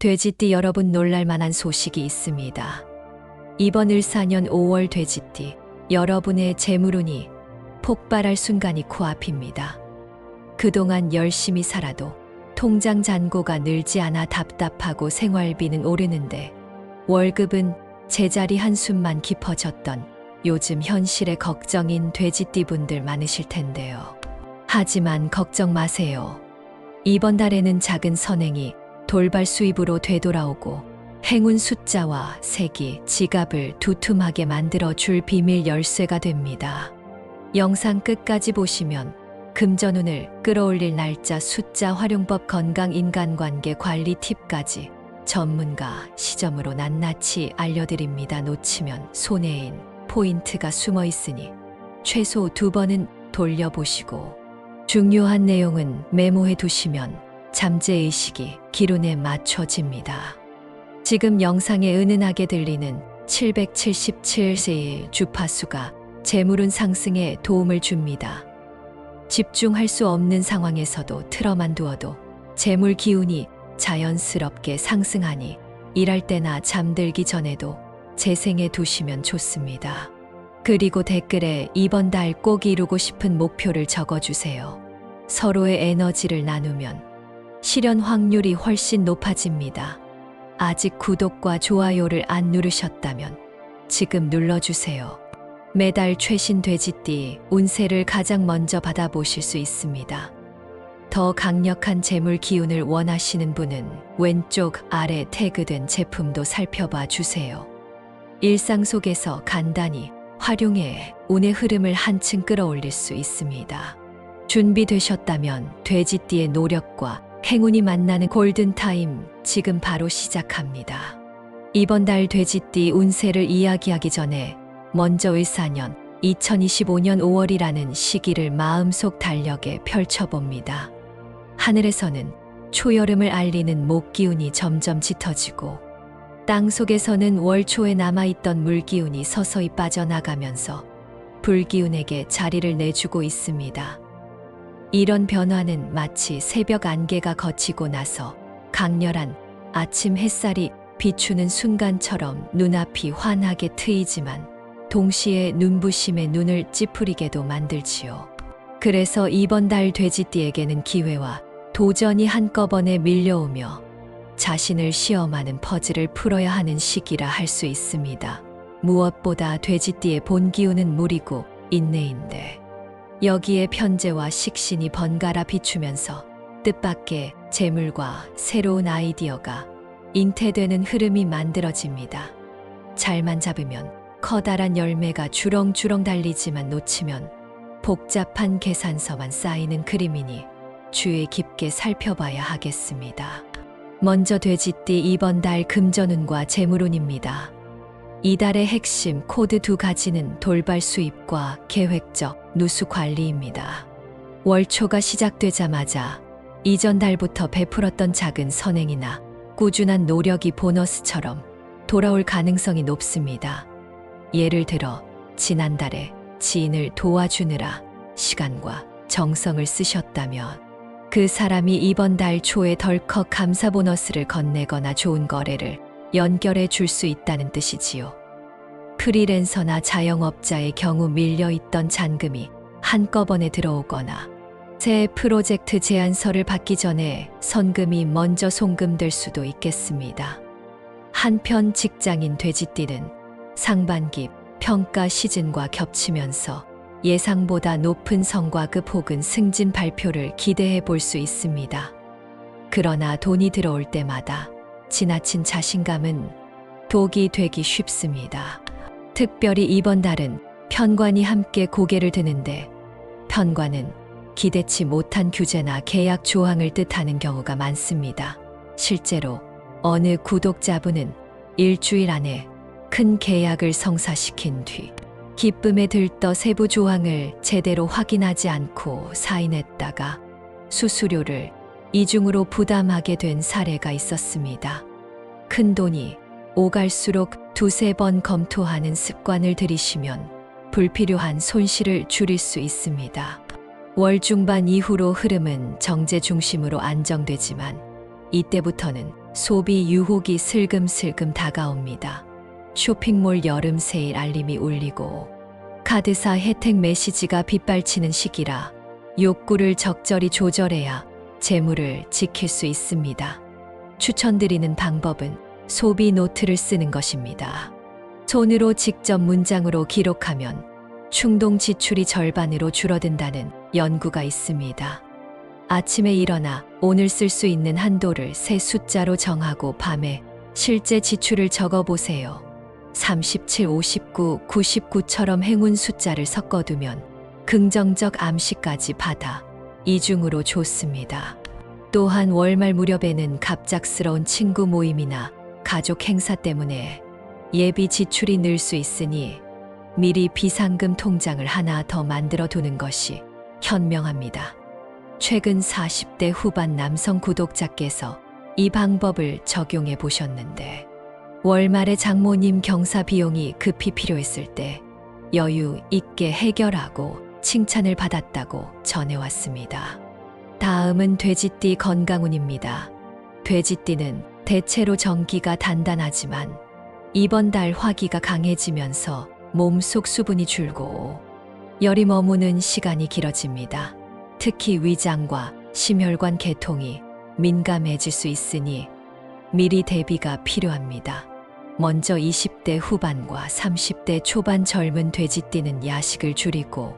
돼지띠 여러분, 놀랄만한 소식이 있습니다. 이번 을사년 5월 돼지띠 여러분의 재물운이 폭발할 순간이 코앞입니다. 그동안 열심히 살아도 통장 잔고가 늘지 않아 답답하고 생활비는 오르는데 월급은 제자리 한숨만 깊어졌던 요즘 현실의 걱정인 돼지띠 분들 많으실 텐데요. 하지만 걱정 마세요. 이번 달에는 작은 선행이 돌발 수입으로 되돌아오고 행운 숫자와 색이 지갑을 두툼하게 만들어 줄 비밀 열쇠가 됩니다. 영상 끝까지 보시면 금전운을 끌어올릴 날짜, 숫자, 활용법, 건강, 인간관계 관리 팁까지 전문가 시점으로 낱낱이 알려드립니다. 놓치면 손해인 포인트가 숨어 있으니 최소 2번은 돌려보시고 중요한 내용은 메모해 두시면 잠재의식이 기룬에 맞춰집니다. 지금 영상에 은은하게 들리는 777세의 주파수가 재물운 상승에 도움을 줍니다. 집중할 수 없는 상황에서도 틀어만 두어도 재물 기운이 자연스럽게 상승하니 일할 때나 잠들기 전에도 재생해 두시면 좋습니다. 그리고 댓글에 이번 달 꼭 이루고 싶은 목표를 적어주세요. 서로의 에너지를 나누면 실현 확률이 훨씬 높아집니다. 아직 구독과 좋아요를 안 누르셨다면 지금 눌러주세요. 매달 최신 돼지띠 운세를 가장 먼저 받아보실 수 있습니다. 더 강력한 재물 기운을 원하시는 분은 왼쪽 아래 태그된 제품도 살펴봐 주세요. 일상 속에서 간단히 활용해 운의 흐름을 한층 끌어올릴 수 있습니다. 준비되셨다면 돼지띠의 노력과 행운이 만나는 골든타임 지금 바로 시작합니다. 이번 달 돼지띠 운세를 이야기하기 전에 먼저 을사년 2025년 5월이라는 시기를 마음속 달력에 펼쳐봅니다. 하늘에서는 초여름을 알리는 목기운이 점점 짙어지고 땅속에서는 월 초에 남아있던 물기운이 서서히 빠져나가면서 불기운에게 자리를 내주고 있습니다. 이런 변화는 마치 새벽 안개가 걷히고 나서 강렬한 아침 햇살이 비추는 순간처럼 눈앞이 환하게 트이지만 동시에 눈부심에 눈을 찌푸리게도 만들지요. 그래서 이번 달 돼지띠에게는 기회와 도전이 한꺼번에 밀려오며 자신을 시험하는 퍼즐을 풀어야 하는 시기라 할 수 있습니다. 무엇보다 돼지띠의 본 기운은 물이고 인내인데 여기에 편재와 식신이 번갈아 비추면서 뜻밖의 재물과 새로운 아이디어가 잉태되는 흐름이 만들어집니다. 잘만 잡으면 커다란 열매가 주렁주렁 달리지만 놓치면 복잡한 계산서만 쌓이는 그림이니 주의 깊게 살펴봐야 하겠습니다. 먼저 돼지띠 이번 달 금전운과 재물운입니다. 이달의 핵심 코드 2가지는 돌발 수입과 계획적 누수 관리입니다. 월초가 시작되자마자 이전 달부터 베풀었던 작은 선행이나 꾸준한 노력이 보너스처럼 돌아올 가능성이 높습니다. 예를 들어 지난달에 지인을 도와주느라 시간과 정성을 쓰셨다면 그 사람이 이번 달 초에 덜컥 감사 보너스를 건네거나 좋은 거래를 연결해 줄 수 있다는 뜻이지요. 프리랜서나 자영업자의 경우 밀려있던 잔금이 한꺼번에 들어오거나 새 프로젝트 제안서를 받기 전에 선금이 먼저 송금될 수도 있겠습니다. 한편 직장인 돼지띠는 상반기 평가 시즌과 겹치면서 예상보다 높은 성과급 혹은 승진 발표를 기대해 볼 수 있습니다. 그러나 돈이 들어올 때마다 지나친 자신감은 독이 되기 쉽습니다. 특별히 이번 달은 편관이 함께 고개를 드는데 편관은 기대치 못한 규제나 계약 조항을 뜻하는 경우가 많습니다. 실제로 어느 구독자분은 일주일 안에 큰 계약을 성사시킨 뒤 기쁨에 들떠 세부 조항을 제대로 확인하지 않고 사인했다가 수수료를 이중으로 부담하게 된 사례가 있었습니다. 큰 돈이 오갈수록 두세 번 검토하는 습관을 들이시면 불필요한 손실을 줄일 수 있습니다. 월 중반 이후로 흐름은 정제 중심으로 안정되지만 이때부터는 소비 유혹이 슬금슬금 다가옵니다. 쇼핑몰 여름 세일 알림이 울리고 카드사 혜택 메시지가 빗발치는 시기라 욕구를 적절히 조절해야 재물을 지킬 수 있습니다. 추천드리는 방법은 소비 노트를 쓰는 것입니다. 손으로 직접 문장으로 기록하면 충동 지출이 절반으로 줄어든다는 연구가 있습니다. 아침에 일어나 오늘 쓸 수 있는 한도를 세 숫자로 정하고 밤에 실제 지출을 적어보세요. 37, 59, 99처럼 행운 숫자를 섞어두면 긍정적 암시까지 받아 이중으로 좋습니다. 또한 월말 무렵에는 갑작스러운 친구 모임이나 가족 행사 때문에 예비 지출이 늘 수 있으니 미리 비상금 통장을 하나 더 만들어 두는 것이 현명합니다. 최근 40대 후반 남성 구독자께서 이 방법을 적용해 보셨는데 월말에 장모님 경사 비용이 급히 필요했을 때 여유 있게 해결하고 칭찬을 받았다고 전해왔습니다. 다음은 돼지띠 건강운입니다. 돼지띠는 대체로 정기가 단단하지만 이번 달 화기가 강해지면서 몸속 수분이 줄고 열이 머무는 시간이 길어집니다. 특히 위장과 심혈관 계통이 민감해질 수 있으니 미리 대비가 필요합니다. 먼저 20대 후반과 30대 초반 젊은 돼지띠는 야식을 줄이고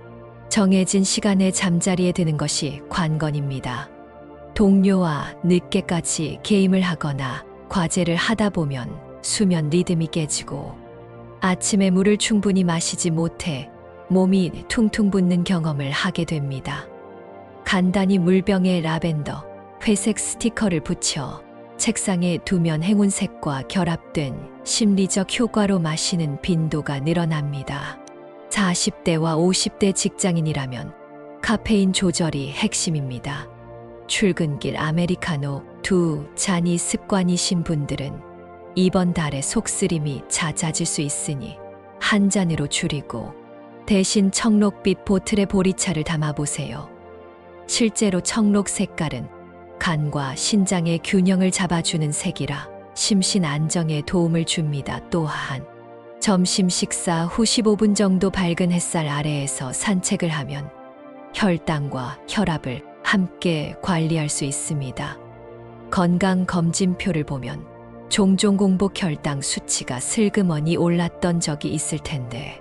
정해진 시간에 잠자리에 드는 것이 관건입니다. 동료와 늦게까지 게임을 하거나 과제를 하다 보면 수면 리듬이 깨지고 아침에 물을 충분히 마시지 못해 몸이 퉁퉁 붓는 경험을 하게 됩니다. 간단히 물병에 라벤더, 회색 스티커를 붙여 책상에 두면 행운색과 결합된 심리적 효과로 마시는 빈도가 늘어납니다. 40대와 50대 직장인이라면 카페인 조절이 핵심입니다. 출근길 아메리카노 2잔이 습관이신 분들은 이번 달에 속쓰림이 잦아질 수 있으니 한 잔으로 줄이고 대신 청록빛 보틀에 보리차를 담아보세요. 실제로 청록 색깔은 간과 신장의 균형을 잡아주는 색이라 심신 안정에 도움을 줍니다. 또한 점심 식사 후 15분 정도 밝은 햇살 아래에서 산책을 하면 혈당과 혈압을 함께 관리할 수 있습니다. 건강검진표를 보면 종종 공복 혈당 수치가 슬그머니 올랐던 적이 있을 텐데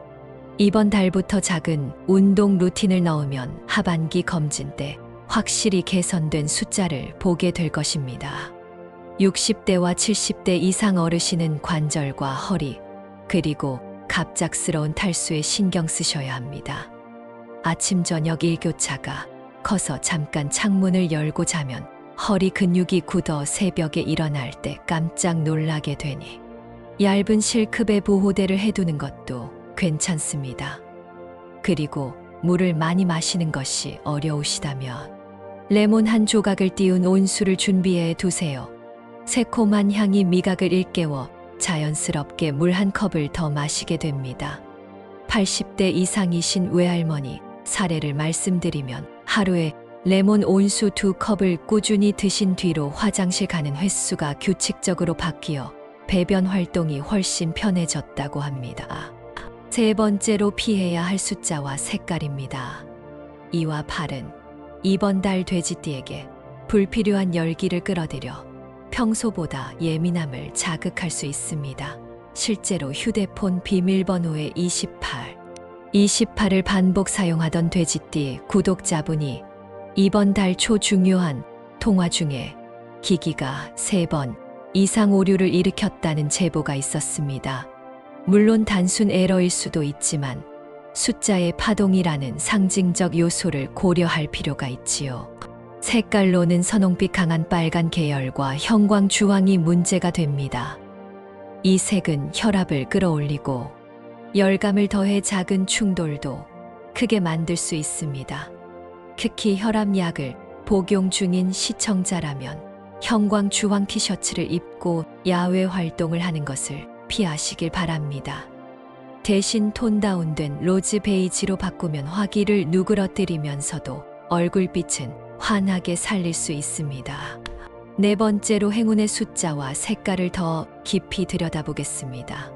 이번 달부터 작은 운동 루틴을 넣으면 하반기 검진 때 확실히 개선된 숫자를 보게 될 것입니다. 60대와 70대 이상 어르신은 관절과 허리, 그리고 갑작스러운 탈수에 신경 쓰셔야 합니다. 아침 저녁 일교차가 커서 잠깐 창문을 열고 자면 허리 근육이 굳어 새벽에 일어날 때 깜짝 놀라게 되니 얇은 실크배 보호대를 해두는 것도 괜찮습니다. 그리고 물을 많이 마시는 것이 어려우시다면 레몬 한 조각을 띄운 온수를 준비해 두세요. 새콤한 향이 미각을 일깨워 자연스럽게 물 한 컵을 더 마시게 됩니다. 80대 이상이신 외할머니 사례를 말씀드리면 하루에 레몬 온수 2컵을 꾸준히 드신 뒤로 화장실 가는 횟수가 규칙적으로 바뀌어 배변 활동이 훨씬 편해졌다고 합니다. 세 번째로 피해야 할 숫자와 색깔입니다. 2와 8은 이번 달 돼지띠에게 불필요한 열기를 끌어들여 평소보다 예민함을 자극할 수 있습니다. 실제로 휴대폰 비밀번호의 28을 반복 사용하던 돼지띠 구독자분이 이번 달 초 중요한 통화 중에 기기가 3번 이상 오류를 일으켰다는 제보가 있었습니다. 물론 단순 에러일 수도 있지만 숫자의 파동이라는 상징적 요소를 고려할 필요가 있지요. 색깔로는 선홍빛 강한 빨간 계열과 형광 주황이 문제가 됩니다. 이 색은 혈압을 끌어올리고 열감을 더해 작은 충돌도 크게 만들 수 있습니다. 특히 혈압약을 복용 중인 시청자라면 형광 주황 티셔츠를 입고 야외 활동을 하는 것을 피하시길 바랍니다. 대신 톤 다운된 로즈 베이지로 바꾸면 화기를 누그러뜨리면서도 얼굴빛은 환하게 살릴 수 있습니다. 네 번째로 행운의 숫자와 색깔을 더 깊이 들여다보겠습니다.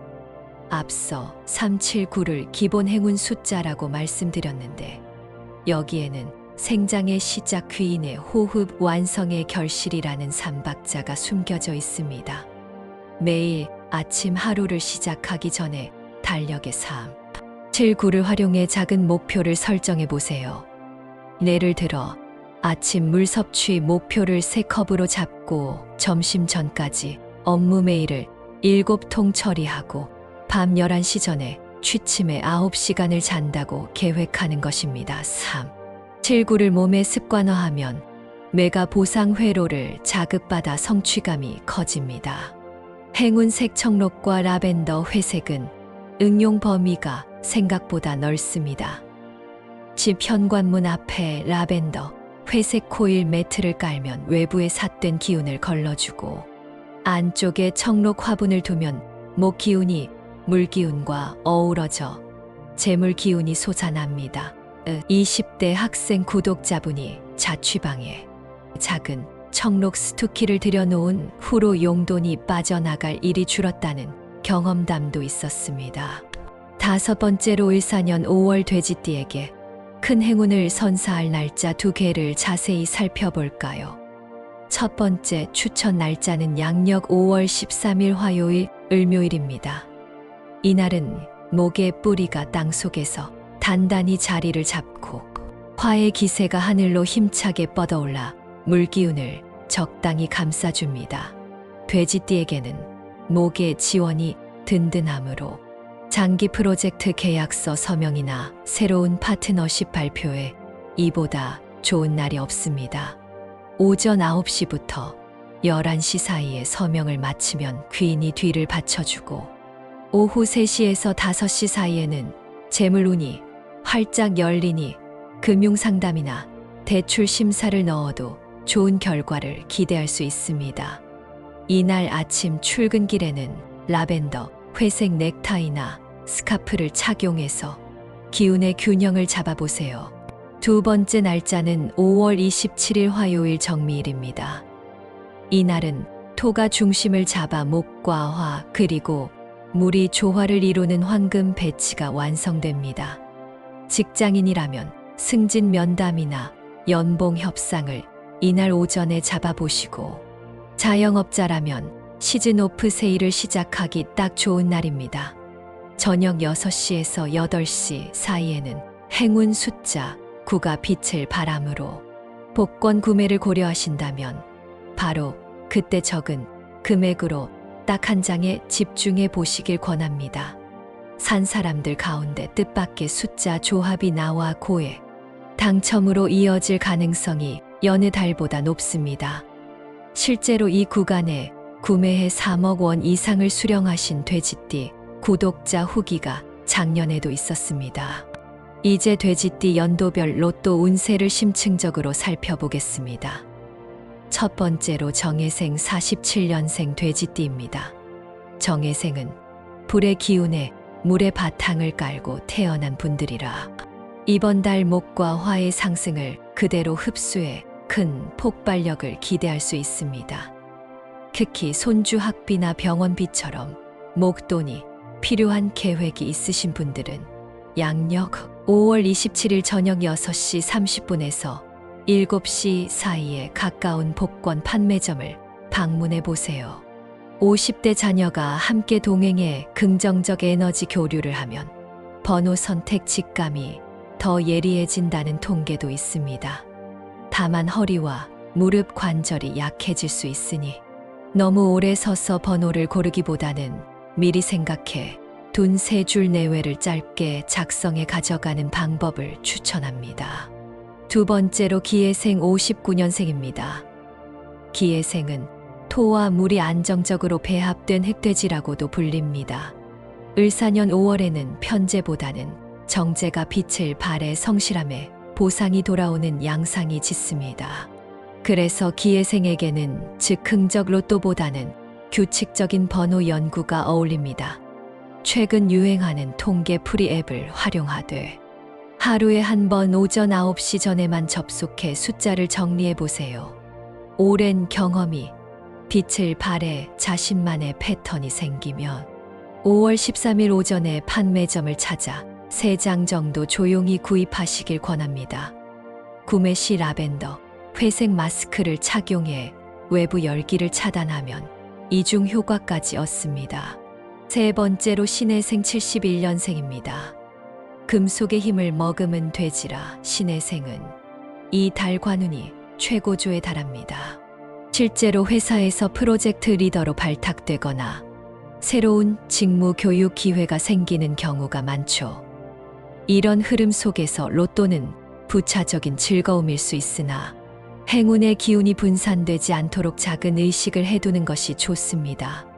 앞서 379를 기본 행운 숫자라고 말씀드렸는데 여기에는 생장의 시작 귀인의 호흡 완성의 결실이라는 삼박자가 숨겨져 있습니다. 매일 아침 하루를 시작하기 전에 달력의 3, 7, 9를 활용해 작은 목표를 설정해 보세요. 예를 들어 아침 물 섭취 목표를 3컵으로 잡고 점심 전까지 업무 메일을 7통 처리하고 밤 11시 전에 취침에 9시간을 잔다고 계획하는 것입니다. 3, 7, 9를 몸에 습관화하면 뇌가 보상 회로를 자극받아 성취감이 커집니다. 행운색 청록과 라벤더 회색은 응용 범위가 생각보다 넓습니다. 집 현관문 앞에 라벤더 회색 코일 매트를 깔면 외부에 삿된 기운을 걸러주고 안쪽에 청록 화분을 두면 목 기운이 물 기운과 어우러져 재물 기운이 솟아납니다. 20대 학생 구독자분이 자취방에 작은 청록 스투키를 들여놓은 후로 용돈이 빠져나갈 일이 줄었다는 경험담도 있었습니다. 5번째로 을사년 5월 돼지띠에게 큰 행운을 선사할 날짜 2개를 자세히 살펴볼까요? 첫 번째 추천 날짜는 양력 5월 13일 화요일 을묘일입니다. 이날은 목의 뿌리가 땅속에서 단단히 자리를 잡고 화의 기세가 하늘로 힘차게 뻗어올라 물기운을 적당히 감싸줍니다. 돼지띠에게는 목의 지원이 든든하므로 장기 프로젝트 계약서 서명이나 새로운 파트너십 발표에 이보다 좋은 날이 없습니다. 오전 9시부터 11시 사이에 서명을 마치면 귀인이 뒤를 받쳐주고 오후 3시에서 5시 사이에는 재물운이 활짝 열리니 금융상담이나 대출 심사를 넣어도 좋은 결과를 기대할 수 있습니다. 이날 아침 출근길에는 라벤더, 회색 넥타이나 스카프를 착용해서 기운의 균형을 잡아보세요. 두 번째 날짜는 5월 27일 화요일 정미일입니다. 이날은 토가 중심을 잡아 목과 화 그리고 물이 조화를 이루는 황금 배치가 완성됩니다. 직장인이라면 승진 면담이나 연봉 협상을 이날 오전에 잡아보시고 자영업자라면 시즌 오프 세일을 시작하기 딱 좋은 날입니다. 저녁 6시에서 8시 사이에는 행운 숫자 9가 빛을 발함으로 복권 구매를 고려하신다면 바로 그때 적은 금액으로 딱 한 장에 집중해 보시길 권합니다. 산 사람들 가운데 뜻밖의 숫자 조합이 나와 고해 당첨으로 이어질 가능성이 여느 달보다 높습니다. 실제로 이 구간에 구매해 3억 원 이상을 수령하신 돼지띠 구독자 후기가 작년에도 있었습니다. 이제 돼지띠 연도별 로또 운세를 심층적으로 살펴보겠습니다. 첫 번째로 정해생 47년생 돼지띠입니다. 정해생은 불의 기운에 물의 바탕을 깔고 태어난 분들이라 이번 달 목과 화의 상승을 그대로 흡수해 큰 폭발력을 기대할 수 있습니다. 특히 손주 학비나 병원비처럼 목돈이 필요한 계획이 있으신 분들은 양력 5월 27일 저녁 6시 30분에서 7시 사이에 가까운 복권 판매점을 방문해 보세요. 50대 자녀가 함께 동행해 긍정적 에너지 교류를 하면 번호 선택 직감이 더 예리해진다는 통계도 있습니다. 다만 허리와 무릎 관절이 약해질 수 있으니 너무 오래 서서 번호를 고르기보다는 미리 생각해 둔 3줄 내외를 짧게 작성해 가져가는 방법을 추천합니다. 두 번째로 기해생 59년생입니다. 기해생은 토와 물이 안정적으로 배합된 흑돼지라고도 불립니다. 을사년 5월에는 편제보다는 정제가 빛을 발해 성실함에 보상이 돌아오는 양상이 짙습니다. 그래서 기해생에게는 즉흥적 로또보다는 규칙적인 번호 연구가 어울립니다. 최근 유행하는 통계 풀이 앱을 활용하되 하루에 한 번 오전 9시 전에만 접속해 숫자를 정리해 보세요. 오랜 경험이 빛을 발해 자신만의 패턴이 생기면 5월 13일 오전에 판매점을 찾아 3장 정도 조용히 구입하시길 권합니다. 구매 시 라벤더, 회색 마스크를 착용해 외부 열기를 차단하면 이중 효과까지 얻습니다. 세 번째로 신혜생 71년생입니다. 금속의 힘을 머금은 돼지라 신혜생은 이 달 관운이 최고조에 달합니다. 실제로 회사에서 프로젝트 리더로 발탁되거나 새로운 직무 교육 기회가 생기는 경우가 많죠. 이런 흐름 속에서 로또는 부차적인 즐거움일 수 있으나 행운의 기운이 분산되지 않도록 작은 의식을 해두는 것이 좋습니다.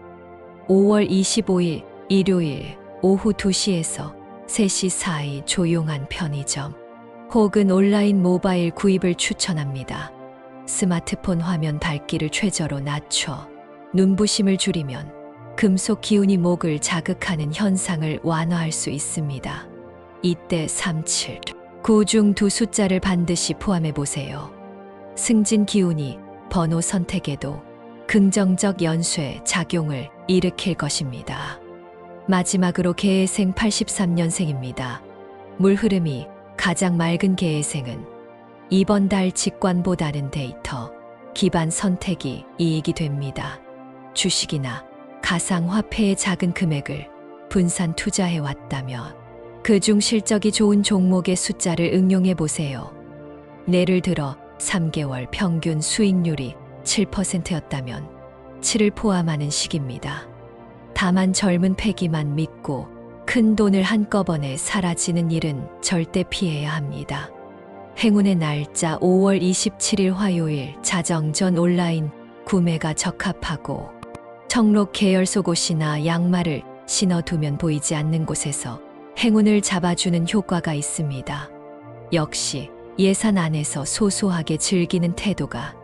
5월 25일 일요일 오후 2시에서 3시 사이 조용한 편의점 혹은 온라인 모바일 구입을 추천합니다. 스마트폰 화면 밝기를 최저로 낮춰 눈부심을 줄이면 금속 기운이 목을 자극하는 현상을 완화할 수 있습니다. 이때 37, 9 중 두 숫자를 반드시 포함해 보세요. 승진 기운이 번호 선택에도 긍정적 연쇄 작용을 일으킬 것입니다. 마지막으로 개해생 83년생입니다. 물 흐름이 가장 맑은 개해생은 이번 달 직관보다는 데이터 기반 선택이 이익이 됩니다. 주식이나 가상화폐의 작은 금액을 분산 투자해 왔다면 그중 실적이 좋은 종목의 숫자를 응용해 보세요. 예를 들어 3개월 평균 수익률이 7%였다면 7을 포함하는 시기입니다. 다만 젊은 패기만 믿고 큰 돈을 한꺼번에 사라지는 일은 절대 피해야 합니다. 행운의 날짜 5월 27일 화요일 자정전 온라인 구매가 적합하고 청록 계열 속옷이나 양말을 신어두면 보이지 않는 곳에서 행운을 잡아주는 효과가 있습니다. 역시 예산 안에서 소소하게 즐기는 태도가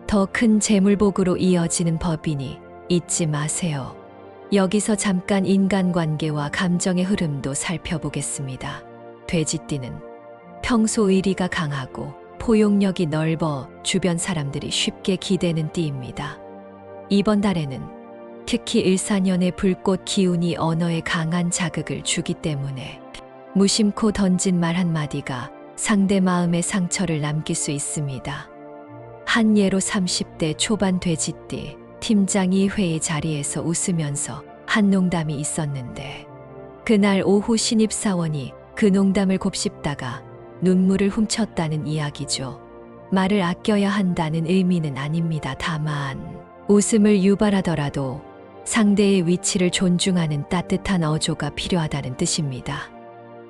더 큰 재물복으로 이어지는 법이니 잊지 마세요. 여기서 잠깐 인간관계와 감정의 흐름도 살펴보겠습니다. 돼지띠는 평소 의리가 강하고 포용력이 넓어 주변 사람들이 쉽게 기대는 띠입니다. 이번 달에는 특히 일사년의 불꽃 기운이 언어에 강한 자극을 주기 때문에 무심코 던진 말 한마디가 상대 마음에 상처를 남길 수 있습니다. 한 예로 30대 초반 돼지띠 팀장이 회의 자리에서 웃으면서 한 농담이 있었는데 그날 오후 신입사원이 그 농담을 곱씹다가 눈물을 훔쳤다는 이야기죠. 말을 아껴야 한다는 의미는 아닙니다. 다만 웃음을 유발하더라도 상대의 위치를 존중하는 따뜻한 어조가 필요하다는 뜻입니다.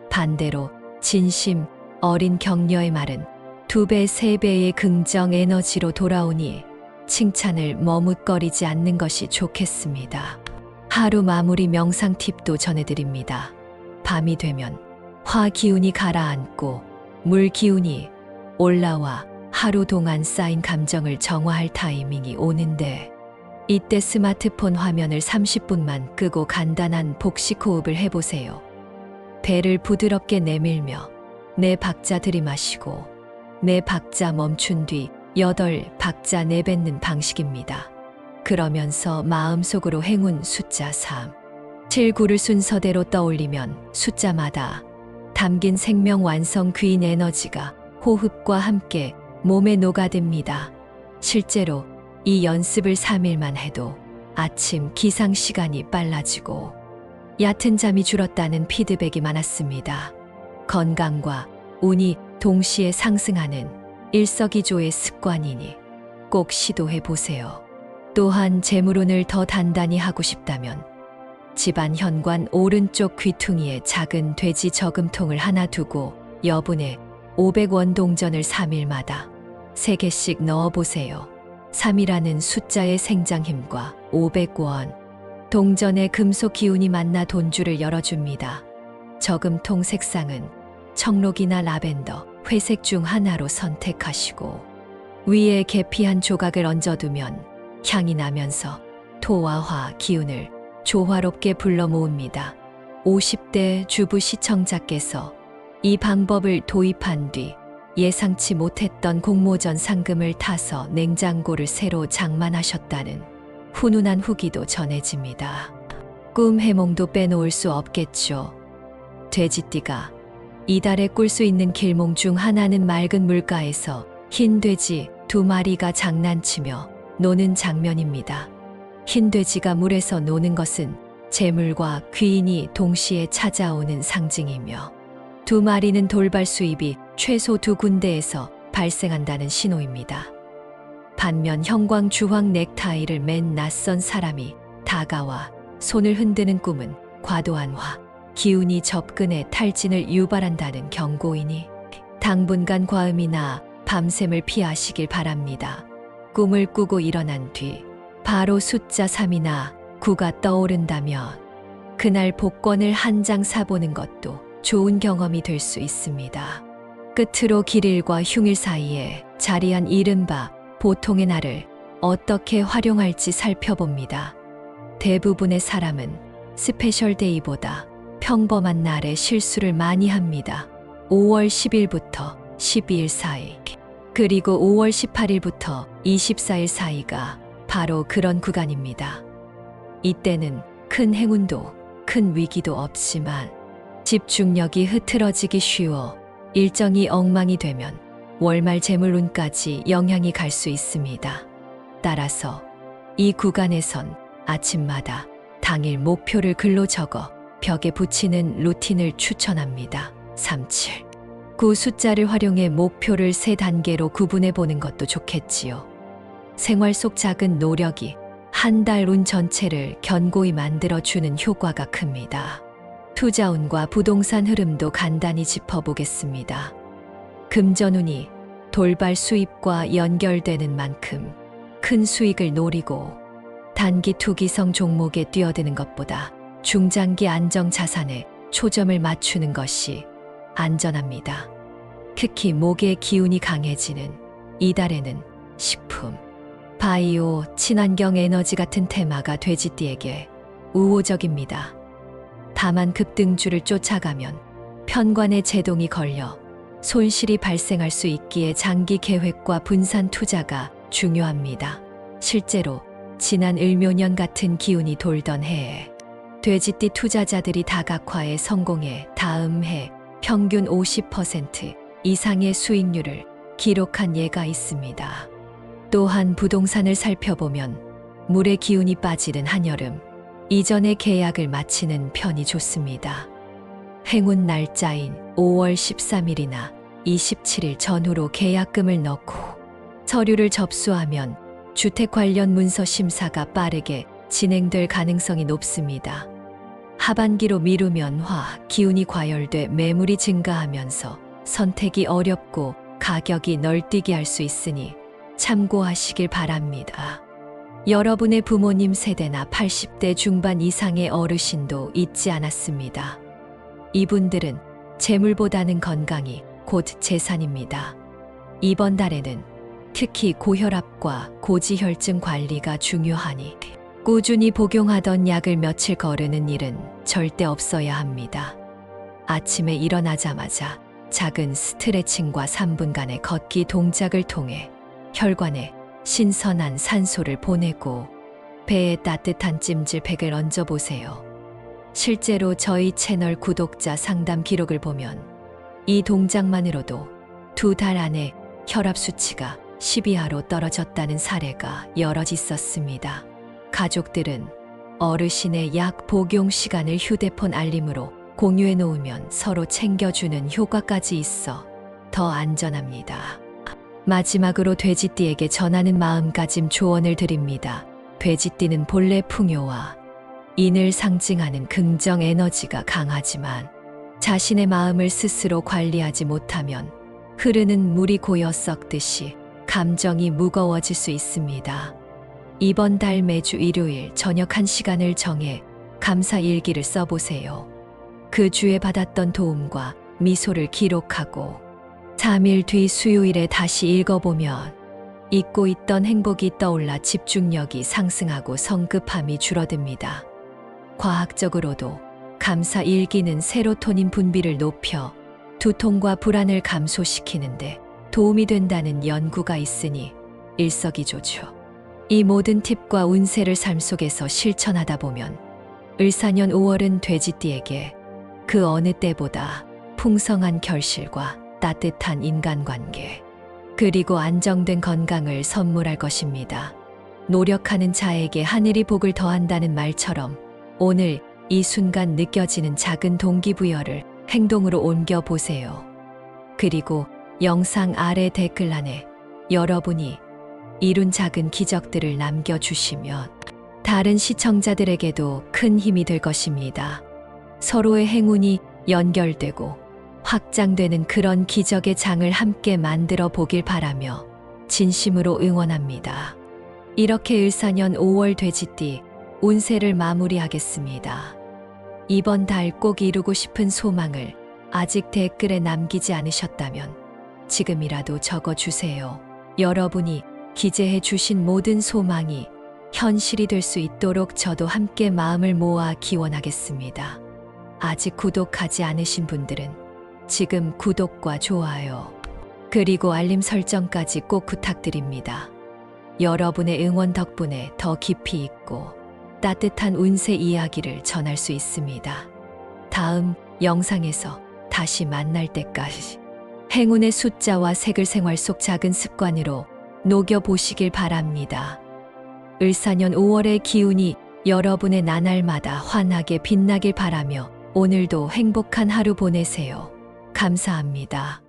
반대로 진심, 어린 격려의 말은 2배, 3배의 긍정 에너지로 돌아오니 칭찬을 머뭇거리지 않는 것이 좋겠습니다. 하루 마무리 명상 팁도 전해드립니다. 밤이 되면 화 기운이 가라앉고 물 기운이 올라와 하루 동안 쌓인 감정을 정화할 타이밍이 오는데 이때 스마트폰 화면을 30분만 끄고 간단한 복식 호흡을 해보세요. 배를 부드럽게 내밀며 네 박자 들이마시고 네 박자 멈춘 뒤 8박자 내뱉는 방식입니다. 그러면서 마음속으로 행운 숫자 3, 7, 9를 순서대로 떠올리면 숫자마다 담긴 생명 완성 귀인 에너지가 호흡과 함께 몸에 녹아듭니다. 실제로 이 연습을 3일만 해도 아침 기상 시간이 빨라지고 얕은 잠이 줄었다는 피드백이 많았습니다. 건강과 운이 동시에 상승하는 일석이조의 습관이니 꼭 시도해 보세요. 또한 재물운을 더 단단히 하고 싶다면 집안 현관 오른쪽 귀퉁이에 작은 돼지 저금통을 하나 두고 여분의 500원 동전을 3일마다 3개씩 넣어보세요. 3이라는 숫자의 생장힘과 500원 동전의 금속 기운이 만나 돈줄을 열어줍니다. 저금통 색상은 청록이나 라벤더, 회색 중 하나로 선택하시고 위에 계피한 조각을 얹어두면 향이 나면서 토와 화 기운을 조화롭게 불러 모읍니다. 50대 주부 시청자께서 이 방법을 도입한 뒤 예상치 못했던 공모전 상금을 타서 냉장고를 새로 장만하셨다는 훈훈한 후기도 전해집니다. 꿈 해몽도 빼놓을 수 없겠죠. 돼지띠가 이달에 꿀 수 있는 길몽 중 하나는 맑은 물가에서 흰 돼지 2마리가 장난치며 노는 장면입니다. 흰 돼지가 물에서 노는 것은 재물과 귀인이 동시에 찾아오는 상징이며 2마리는 돌발 수입이 최소 2군데에서 발생한다는 신호입니다. 반면 형광 주황 넥타이를 맨 낯선 사람이 다가와 손을 흔드는 꿈은 과도한 화, 기운이 접근해 탈진을 유발한다는 경고이니 당분간 과음이나 밤샘을 피하시길 바랍니다. 꿈을 꾸고 일어난 뒤 바로 숫자 3이나 9가 떠오른다면 그날 복권을 한 장 사보는 것도 좋은 경험이 될 수 있습니다. 끝으로 길일과 흉일 사이에 자리한 이른바 보통의 날을 어떻게 활용할지 살펴봅니다. 대부분의 사람은 스페셜데이보다 평범한 날에 실수를 많이 합니다. 5월 10일부터 12일 사이, 그리고 5월 18일부터 24일 사이가 바로 그런 구간입니다. 이때는 큰 행운도 큰 위기도 없지만 집중력이 흐트러지기 쉬워 일정이 엉망이 되면 월말 재물운까지 영향이 갈 수 있습니다. 따라서 이 구간에선 아침마다 당일 목표를 글로 적어 벽에 붙이는 루틴을 추천합니다. 37. 9 숫자를 활용해 목표를 3단계로 구분해 보는 것도 좋겠지요. 생활 속 작은 노력이 한 달 운 전체를 견고히 만들어주는 효과가 큽니다. 투자운과 부동산 흐름도 간단히 짚어보겠습니다. 금전운이 돌발 수입과 연결되는 만큼 큰 수익을 노리고 단기 투기성 종목에 뛰어드는 것보다 중장기 안정 자산에 초점을 맞추는 것이 안전합니다. 특히 목의 기운이 강해지는 이달에는 식품, 바이오, 친환경 에너지 같은 테마가 돼지띠에게 우호적입니다. 다만 급등주를 쫓아가면 편관에 제동이 걸려 손실이 발생할 수 있기에 장기 계획과 분산 투자가 중요합니다. 실제로 지난 을묘년 같은 기운이 돌던 해에 돼지띠 투자자들이 다각화에 성공해 다음 해 평균 50% 이상의 수익률을 기록한 예가 있습니다. 또한 부동산을 살펴보면 물의 기운이 빠지는 한여름, 이전의 계약을 마치는 편이 좋습니다. 행운 날짜인 5월 13일이나 27일 전후로 계약금을 넣고 서류를 접수하면 주택 관련 문서 심사가 빠르게 진행될 가능성이 높습니다. 하반기로 미루면 화, 기운이 과열돼 매물이 증가하면서 선택이 어렵고 가격이 널뛰게 할 수 있으니 참고하시길 바랍니다. 여러분의 부모님 세대나 80대 중반 이상의 어르신도 잊지 않았습니다. 이분들은 재물보다는 건강이 곧 재산입니다. 이번 달에는 특히 고혈압과 고지혈증 관리가 중요하니 꾸준히 복용하던 약을 며칠 거르는 일은 절대 없어야 합니다. 아침에 일어나자마자 작은 스트레칭과 3분간의 걷기 동작을 통해 혈관에 신선한 산소를 보내고 배에 따뜻한 찜질팩을 얹어보세요. 실제로 저희 채널 구독자 상담 기록을 보면 이 동작만으로도 2달 안에 혈압 수치가 12하로 떨어졌다는 사례가 여럿 있었습니다. 가족들은 어르신의 약 복용 시간을 휴대폰 알림으로 공유해 놓으면 서로 챙겨주는 효과까지 있어 더 안전합니다. 마지막으로 돼지띠에게 전하는 마음가짐 조언을 드립니다. 돼지띠는 본래 풍요와 인을 상징하는 긍정 에너지가 강하지만 자신의 마음을 스스로 관리하지 못하면 흐르는 물이 고여 썩듯이 감정이 무거워질 수 있습니다. 이번 달 매주 일요일 저녁 1시간을 정해 감사 일기를 써보세요. 그 주에 받았던 도움과 미소를 기록하고 3일 뒤 수요일에 다시 읽어보면 잊고 있던 행복이 떠올라 집중력이 상승하고 성급함이 줄어듭니다. 과학적으로도 감사 일기는 세로토닌 분비를 높여 두통과 불안을 감소시키는데 도움이 된다는 연구가 있으니 일석이조죠. 이 모든 팁과 운세를 삶 속에서 실천하다 보면 을사년 5월은 돼지띠에게 그 어느 때보다 풍성한 결실과 따뜻한 인간관계, 그리고 안정된 건강을 선물할 것입니다. 노력하는 자에게 하늘이 복을 더한다는 말처럼 오늘 이 순간 느껴지는 작은 동기부여를 행동으로 옮겨 보세요. 그리고 영상 아래 댓글란에 여러분이 이룬 작은 기적들을 남겨주시면 다른 시청자들에게도 큰 힘이 될 것입니다. 서로의 행운이 연결되고 확장되는 그런 기적의 장을 함께 만들어 보길 바라며 진심으로 응원합니다. 이렇게 을사년 5월 돼지띠 운세를 마무리하겠습니다. 이번 달 꼭 이루고 싶은 소망을 아직 댓글에 남기지 않으셨다면 지금이라도 적어주세요. 여러분이 기재해 주신 모든 소망이 현실이 될 수 있도록 저도 함께 마음을 모아 기원하겠습니다. 아직 구독하지 않으신 분들은 지금 구독과 좋아요, 그리고 알림 설정까지 꼭 부탁드립니다. 여러분의 응원 덕분에 더 깊이 있고 따뜻한 운세 이야기를 전할 수 있습니다. 다음 영상에서 다시 만날 때까지 행운의 숫자와 색을 생활 속 작은 습관으로 녹여보시길 바랍니다. 을사년 5월의 기운이 여러분의 나날마다 환하게 빛나길 바라며 오늘도 행복한 하루 보내세요. 감사합니다.